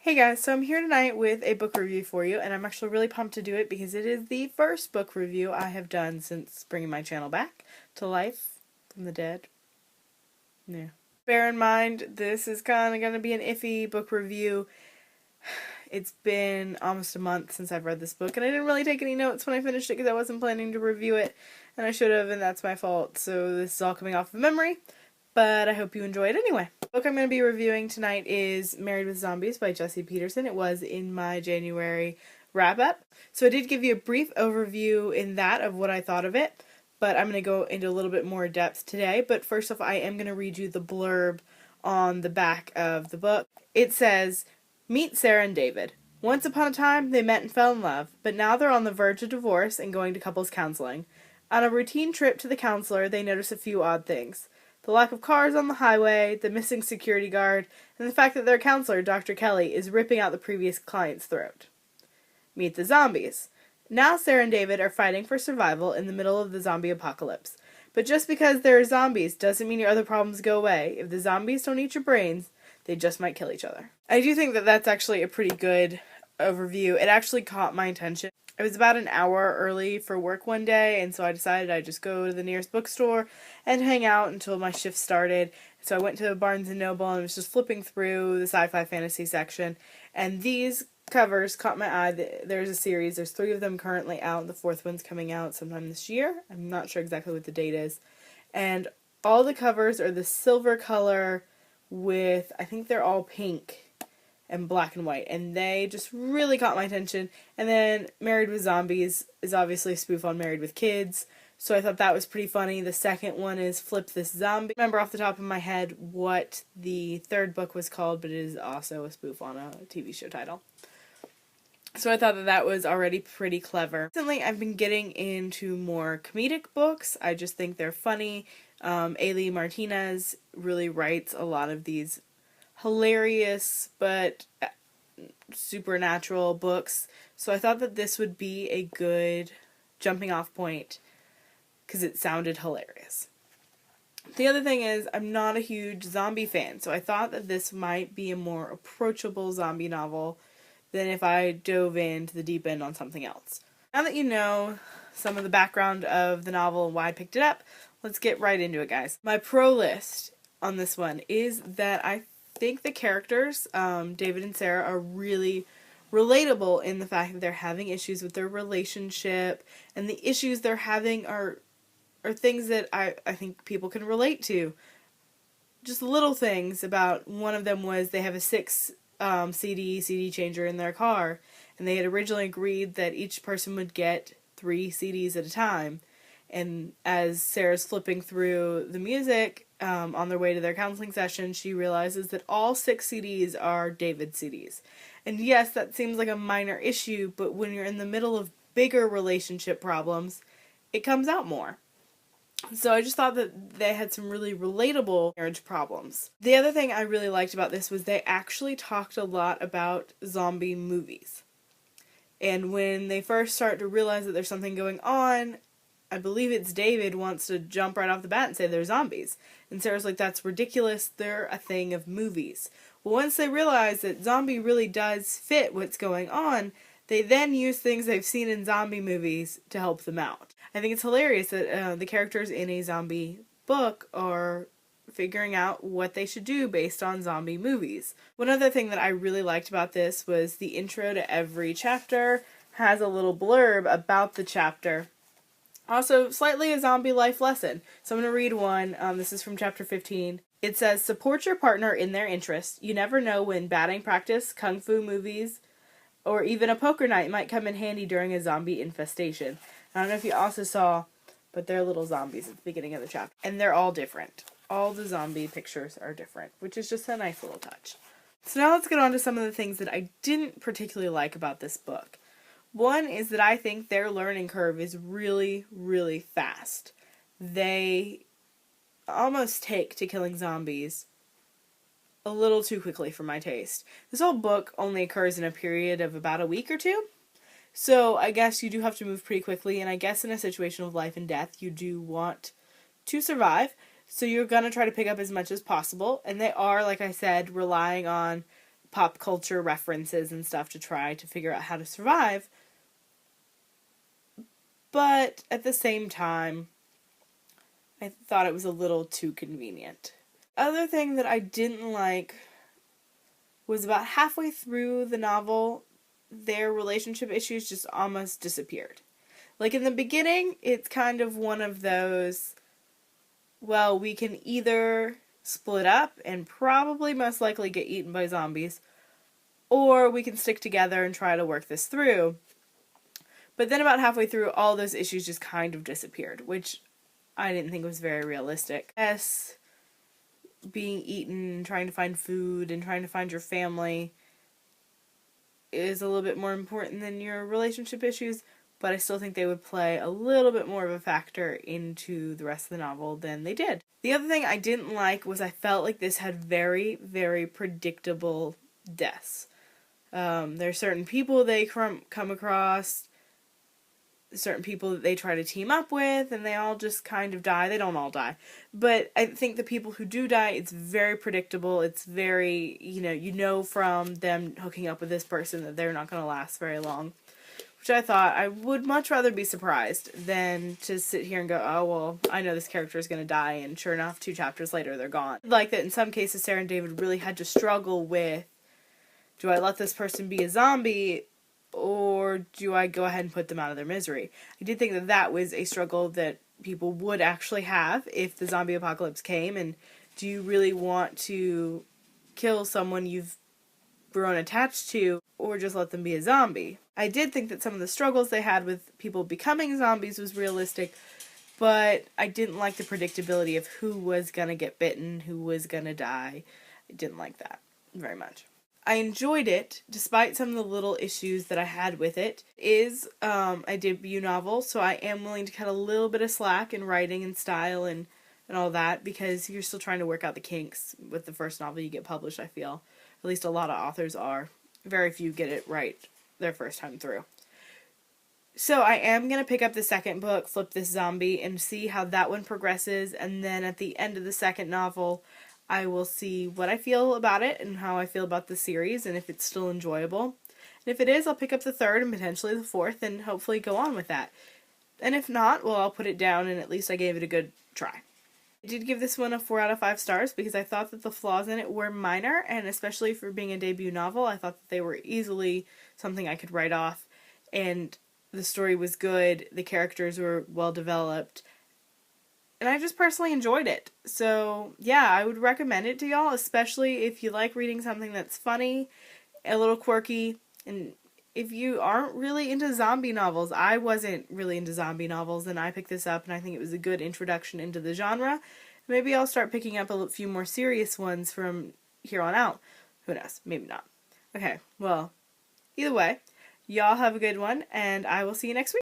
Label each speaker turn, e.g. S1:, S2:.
S1: Hey guys, so I'm here tonight with a book review for you, and I'm actually really pumped to do it because it is the first book review I have done since bringing my channel back to life from the dead. Yeah. Bear in mind, this is kind of going to be an iffy book review. It's been almost a month since I've read this book, and I didn't really take any notes when I finished it because I wasn't planning to review it, and I should have, and that's my fault. So this is all coming off of memory, but I hope you enjoy it anyway. The book I'm going to be reviewing tonight is Married with Zombies by Jesse Petersen. It was in my January wrap-up. So I did give you a brief overview in that of what I thought of it, but I'm going to go into a little bit more depth today. But first off, I am going to read you the blurb on the back of the book. It says, "Meet Sarah and David. Once upon a time, they met and fell in love, but now they're on the verge of divorce and going to couples counseling. On a routine trip to the counselor, they notice a few odd things. The lack of cars on the highway, the missing security guard, and the fact that their counselor, Dr. Kelly, is ripping out the previous client's throat. Meet the zombies. Now Sarah and David are fighting for survival in the middle of the zombie apocalypse. But just because there are zombies doesn't mean your other problems go away. If the zombies don't eat your brains, they just might kill each other." I do think that that's actually a pretty good overview. It actually caught my attention. I was about an hour early for work one day, and so I decided I'd just go to the nearest bookstore and hang out until my shift started. So I went to Barnes & Noble and was just flipping through the sci-fi fantasy section, and these covers caught my eye. There's a series. There's 3 of them currently out. The 4th one's coming out sometime this year. I'm not sure exactly what the date is. And all the covers are the silver color with, I think they're all pink and black and white, and they just really caught my attention. And then Married with Zombies is obviously a spoof on Married with Kids, so I thought that was pretty funny. The second one is Flip This Zombie. I remember off the top of my head what the 3rd book was called, but it is also a spoof on a TV show title. So I thought that that was already pretty clever. Recently, I've been getting into more comedic books. I just think they're funny. Ailey Martinez really writes a lot of these hilarious but supernatural books, so I thought that this would be a good jumping off point because it sounded hilarious. The other thing is, I'm not a huge zombie fan, so I thought that this might be a more approachable zombie novel than if I dove into the deep end on something else. Now that you know some of the background of the novel and why I picked it up, let's get right into it, guys. My pro list on this one is that I think the characters, David and Sarah, are really relatable in the fact that they're having issues with their relationship, and the issues they're having are things that I think people can relate to. Just little things about, one of them was they have a 6 CD changer in their car, and they had originally agreed that each person would get 3 CDs at a time. And as Sarah's flipping through the music on their way to their counseling session, she realizes that all 6 CDs are David's CDs. And yes, that seems like a minor issue, but when you're in the middle of bigger relationship problems, it comes out more. So I just thought that they had some really relatable marriage problems. The other thing I really liked about this was they actually talked a lot about zombie movies. And when they first start to realize that there's something going on, I believe it's David wants to jump right off the bat and say they're zombies. And Sarah's like, that's ridiculous, they're a thing of movies. Well, once they realize that zombie really does fit what's going on, they then use things they've seen in zombie movies to help them out. I think it's hilarious that the characters in a zombie book are figuring out what they should do based on zombie movies. One other thing that I really liked about this was the intro to every chapter has a little blurb about the chapter. Also, slightly a zombie life lesson. So I'm going to read one. This is from chapter 15. It says, "Support your partner in their interests. You never know when batting practice, kung fu movies, or even a poker night might come in handy during a zombie infestation." I don't know if you also saw, but they're little zombies at the beginning of the chapter. And they're all different. All the zombie pictures are different, which is just a nice little touch. So now let's get on to some of the things that I didn't particularly like about this book. One is that I think their learning curve is really, really fast. They almost take to killing zombies a little too quickly for my taste. This whole book only occurs in a period of about a week or 2. So I guess you do have to move pretty quickly, and I guess in a situation of life and death, you do want to survive. So you're going to try to pick up as much as possible, and they are, like I said, relying on pop culture references and stuff to try to figure out how to survive. But at the same time, I thought it was a little too convenient. Other thing that I didn't like was about halfway through the novel, their relationship issues just almost disappeared. Like in the beginning, it's kind of one of those, well, we can either split up and probably most likely get eaten by zombies, or we can stick together and try to work this through. But then about halfway through, all those issues just kind of disappeared, which I didn't think was very realistic. Yes, being eaten, trying to find food, and trying to find your family is a little bit more important than your relationship issues, but I still think they would play a little bit more of a factor into the rest of the novel than they did. The other thing I didn't like was I felt like this had very, very predictable deaths. There are certain people they come across, certain people that they try to team up with, and they all just kind of die. They don't all die. But I think the people who do die, it's very predictable. It's very, you know from them hooking up with this person that they're not going to last very long. Which I thought I would much rather be surprised than to sit here and go, oh, well, I know this character is going to die, and sure enough, 2 chapters later, they're gone. Like that in some cases, Sarah and David really had to struggle with, do I let this person be a zombie, or do I go ahead and put them out of their misery? I did think that that was a struggle that people would actually have if the zombie apocalypse came, and do you really want to kill someone you've grown attached to, or just let them be a zombie? I did think that some of the struggles they had with people becoming zombies was realistic, but I didn't like the predictability of who was gonna get bitten, who was gonna die. I didn't like that very much. I enjoyed it, despite some of the little issues that I had with it. It is a debut novel, so I am willing to cut a little bit of slack in writing and style and all that, because you're still trying to work out the kinks with the first novel you get published, I feel. At least a lot of authors are. Very few get it right their first time through. So I am going to pick up the second book, Flip This Zombie, and see how that one progresses, and then at the end of the second novel, I will see what I feel about it and how I feel about the series, and if it's still enjoyable. And if it is, I'll pick up the third and potentially the fourth, and hopefully go on with that. And if not, well, I'll put it down, and at least I gave it a good try. I did give this one a 4 out of 5 stars because I thought that the flaws in it were minor, and especially for being a debut novel, I thought that they were easily something I could write off, and the story was good, the characters were well developed, and I just personally enjoyed it. So, yeah, I would recommend it to y'all, especially if you like reading something that's funny, a little quirky, and if you aren't really into zombie novels. I wasn't really into zombie novels, and I picked this up, and I think it was a good introduction into the genre. Maybe I'll start picking up a few more serious ones from here on out. Who knows? Maybe not. Okay, well, either way, y'all have a good one, and I will see you next week.